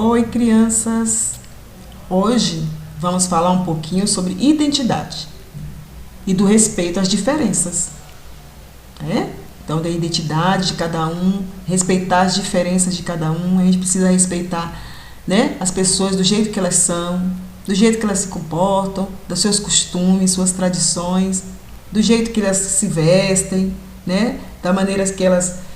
Oi, crianças! Hoje vamos falar um pouquinho sobre identidade e do respeito às diferenças, né? Então, da identidade de cada um, respeitar as diferenças de cada um, a gente precisa respeitar, né, as pessoas do jeito que elas são, do jeito que elas se comportam, dos seus costumes, suas tradições, do jeito que elas se vestem, né, da maneira que elas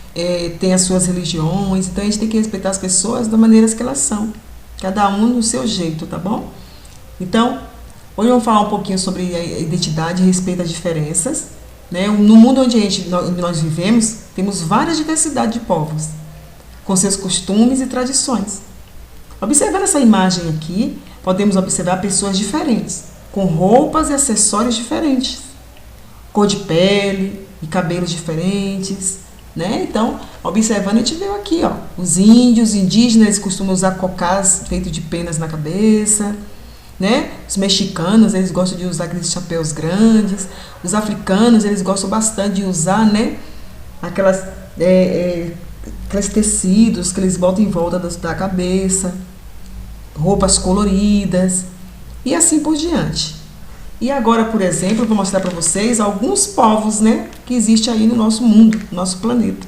têm as suas religiões. Então, a gente tem que respeitar as pessoas da maneira que elas são, cada um no seu jeito, tá bom? Então, hoje vamos falar um pouquinho sobre a identidade e respeito às diferenças, né? No mundo onde nós vivemos, temos várias diversidades de povos, com seus costumes e tradições. Observando essa imagem aqui, podemos observar pessoas diferentes, com roupas e acessórios diferentes, cor de pele e cabelos diferentes, né? Então, observando, a gente vê aqui, ó, os indígenas, eles costumam usar cocás feito de penas na cabeça, né? Os mexicanos, eles gostam de usar aqueles chapéus grandes. Os africanos, eles gostam bastante de usar, né, aqueles tecidos que eles botam em volta da cabeça, roupas coloridas e assim por diante. E agora, por exemplo, eu vou mostrar para vocês alguns povos, né, que existem aí no nosso mundo, no nosso planeta.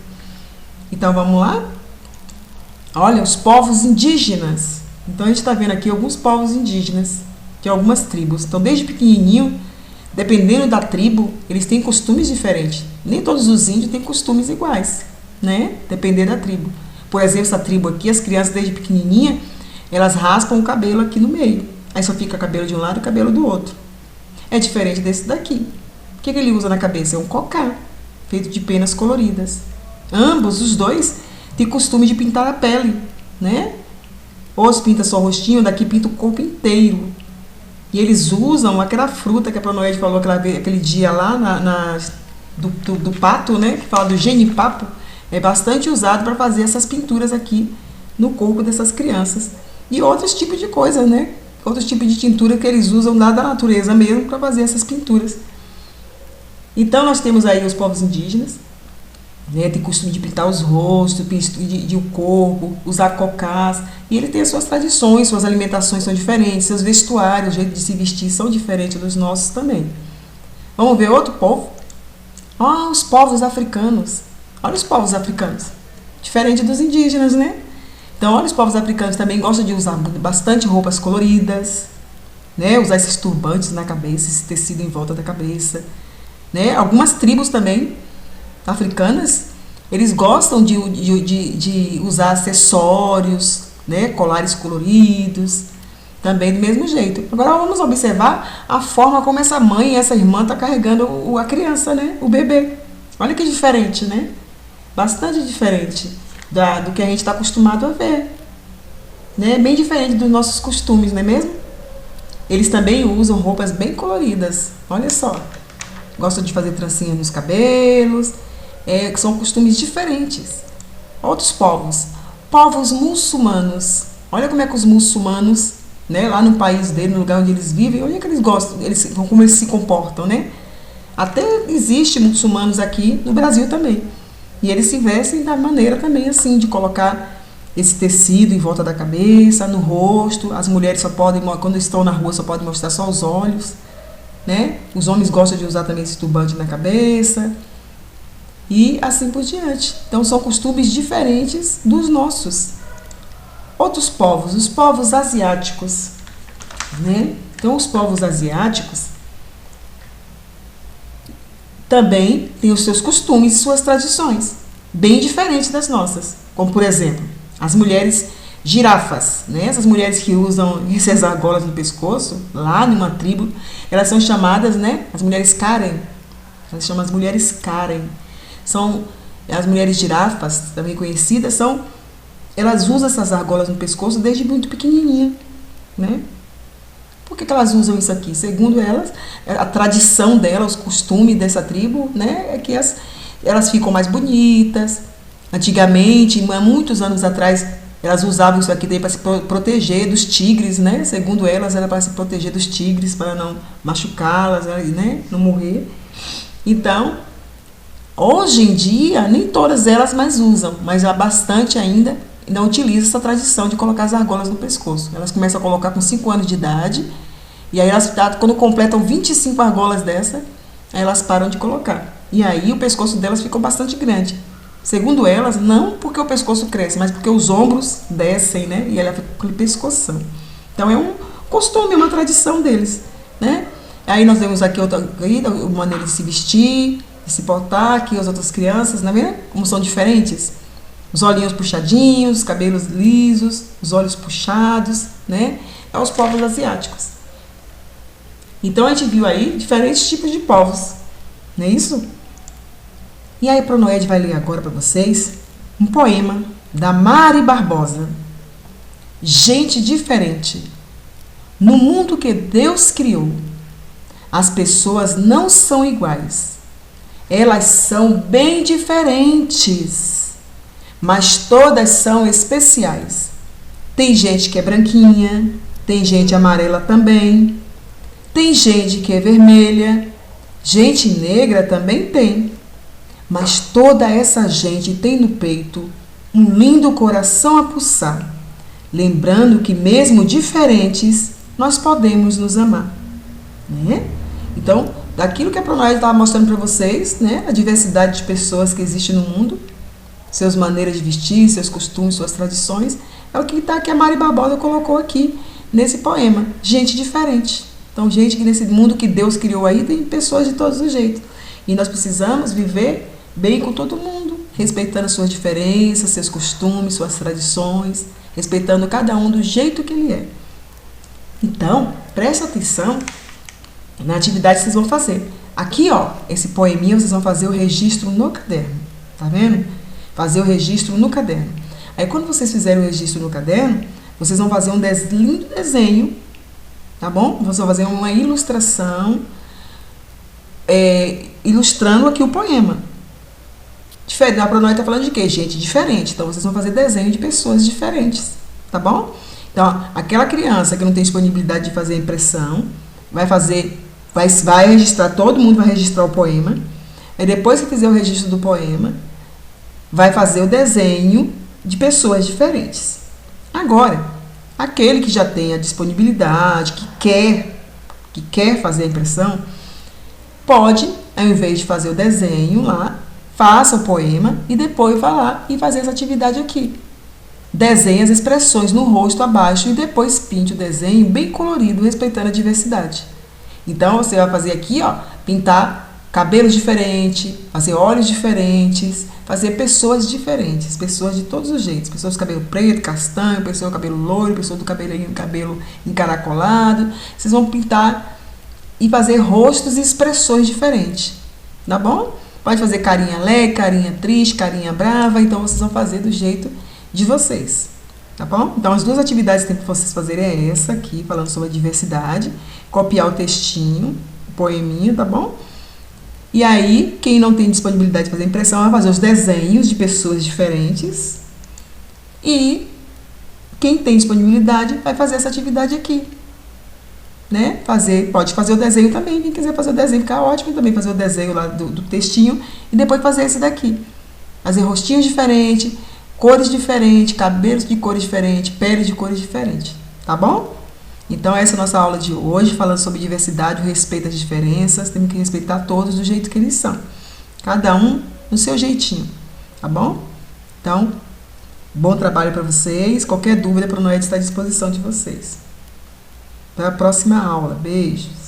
Então, vamos lá? Olha, os povos indígenas. Então, a gente está vendo aqui alguns povos indígenas, de algumas tribos. Então, desde pequenininho, dependendo da tribo, eles têm costumes diferentes. Nem todos os índios têm costumes iguais, né? Dependendo da tribo. Por exemplo, essa tribo aqui, as crianças desde pequenininha, elas raspam o cabelo aqui no meio. Aí só fica cabelo de um lado e cabelo do outro. É diferente desse daqui. O que ele usa na cabeça? É um cocá, feito de penas coloridas. Ambos, os dois, têm costume de pintar a pele, né? Outros pintam só o rostinho, daqui pinta o corpo inteiro. E eles usam aquela fruta que a Pronoede falou aquele dia lá do pato, né? Que fala do genipapo. É bastante usado para fazer essas pinturas aqui no corpo dessas crianças. E outros tipos de coisas, né? Outros tipos de tintura que eles usam lá da natureza mesmo para fazer essas pinturas. Então, nós temos aí os povos indígenas, né, tem costume de pintar os rostos, de o corpo, usar cocás, e ele tem as suas tradições, suas alimentações são diferentes, seus vestuários, o jeito de se vestir são diferentes dos nossos também. Vamos ver outro povo? Os povos africanos. Olha os povos africanos, diferente dos indígenas, né? Então, olha, os povos africanos também gostam de usar bastante roupas coloridas, né? Usar esses turbantes na cabeça, esse tecido em volta da cabeça, né? Algumas tribos também africanas, eles gostam de usar acessórios, né, colares coloridos, também do mesmo jeito. Agora vamos observar a forma como essa mãe e essa irmã estão carregando a criança, né, o bebê. Olha que diferente, né? Bastante diferente do que a gente está acostumado a ver, né? Bem diferente dos nossos costumes, não é mesmo? Eles também usam roupas bem coloridas, olha só. Gostam de fazer trancinha nos cabelos, que são costumes diferentes. Outros povos muçulmanos. Olha como é que os muçulmanos, né, lá no país dele, no lugar onde eles vivem, olha que eles gostam, como eles se comportam, né? Até existe muçulmanos aqui no Brasil também. E eles se vestem da maneira também assim, de colocar esse tecido em volta da cabeça, no rosto. As mulheres só podem, quando estão na rua, só podem mostrar só os olhos, né? Os homens gostam de usar também esse turbante na cabeça. E assim por diante. Então, são costumes diferentes dos nossos. Outros povos, os povos asiáticos, né? Então, os povos asiáticos também têm os seus costumes e suas tradições, bem diferentes das nossas. Como, por exemplo, as mulheres girafas, né? Essas mulheres que usam essas argolas no pescoço, lá numa tribo, elas são chamadas, né? As mulheres Karen. Elas chamam as mulheres Karen. São as mulheres girafas, também conhecidas, elas usam essas argolas no pescoço desde muito pequenininha, né? Por que elas usam isso aqui? Segundo elas, a tradição delas, os costumes dessa tribo, né, é que elas ficam mais bonitas. Antigamente, há muitos anos atrás, elas usavam isso aqui para se proteger dos tigres, né? Segundo elas, era para se proteger dos tigres, para não machucá-las, né, não morrer. Então, hoje em dia, nem todas elas mais usam, mas há bastante ainda não utiliza essa tradição de colocar as argolas no pescoço. Elas começam a colocar com 5 anos de idade, e aí elas, quando completam 25 argolas dessa, aí elas param de colocar. E aí o pescoço delas ficou bastante grande. Segundo elas, não porque o pescoço cresce, mas porque os ombros descem, né? E ela fica com aquele pescoção. Então é um costume, uma tradição deles, né? Aí nós vemos aqui outra maneira de se vestir, de se portar, aqui as outras crianças, né? Como são diferentes. Os olhinhos puxadinhos, cabelos lisos, os olhos puxados, né? É os povos asiáticos. Então a gente viu aí diferentes tipos de povos, não é isso? E aí a Pronoed vai ler agora para vocês um poema da Mari Barbosa. Gente diferente. No mundo que Deus criou, as pessoas não são iguais. Elas são bem diferentes, mas todas são especiais. Tem gente que é branquinha, tem gente amarela também, tem gente que é vermelha, gente negra também tem. Mas toda essa gente tem no peito um lindo coração a pulsar, lembrando que mesmo diferentes, nós podemos nos amar, né? Então, daquilo que a Pronoed estava mostrando para vocês, né, a diversidade de pessoas que existe no mundo, suas maneiras de vestir, seus costumes, suas tradições, é o que a Mari Barbosa colocou aqui nesse poema. Gente diferente. Então, gente que nesse mundo que Deus criou aí, tem pessoas de todos os jeitos. E nós precisamos viver bem com todo mundo, respeitando suas diferenças, seus costumes, suas tradições, respeitando cada um do jeito que ele é. Então, preste atenção na atividade que vocês vão fazer. Aqui, ó, esse poeminha, vocês vão fazer o registro no caderno. Tá vendo? Fazer o registro no caderno. Aí, quando vocês fizerem o registro no caderno, vocês vão fazer um lindo desenho, tá bom? Vocês vão fazer uma ilustração, ilustrando aqui o poema. Diferente, a Pronoed está falando de quê? Gente diferente. Então, vocês vão fazer desenho de pessoas diferentes, tá bom? Então, aquela criança que não tem disponibilidade de fazer a impressão, vai registrar, todo mundo vai registrar o poema. Aí, depois que fizer o registro do poema, vai fazer o desenho de pessoas diferentes. Agora, aquele que já tem a disponibilidade, que quer fazer a impressão, pode, ao invés de fazer o desenho lá, faça o poema e depois vá lá e fazer essa atividade aqui. Desenhe as expressões no rosto abaixo e depois pinte o desenho bem colorido, respeitando a diversidade. Então, você vai fazer aqui, ó, pintar cabelos diferentes, fazer olhos diferentes, fazer pessoas diferentes, pessoas de todos os jeitos. Pessoas com cabelo preto, castanho, pessoa com cabelo loiro, pessoa do cabelo encaracolado. Vocês vão pintar e fazer rostos e expressões diferentes, tá bom? Pode fazer carinha alegre, carinha triste, carinha brava, então vocês vão fazer do jeito de vocês, tá bom? Então, as duas atividades que tem para vocês fazerem é essa aqui, falando sobre a diversidade, copiar o textinho, o poeminha, tá bom? E aí, quem não tem disponibilidade de fazer impressão, vai fazer os desenhos de pessoas diferentes. E quem tem disponibilidade vai fazer essa atividade aqui, né? Pode fazer o desenho também, quem quiser fazer o desenho fica ótimo, também fazer o desenho lá do textinho e depois fazer esse daqui. Fazer rostinhos diferentes, cores diferentes, cabelos de cores diferentes, peles de cores diferentes, tá bom? Então, essa é a nossa aula de hoje, falando sobre diversidade, o respeito às diferenças. Temos que respeitar todos do jeito que eles são. Cada um no seu jeitinho, tá bom? Então, bom trabalho para vocês. Qualquer dúvida, a Pronoed está à disposição de vocês. Até a próxima aula. Beijos.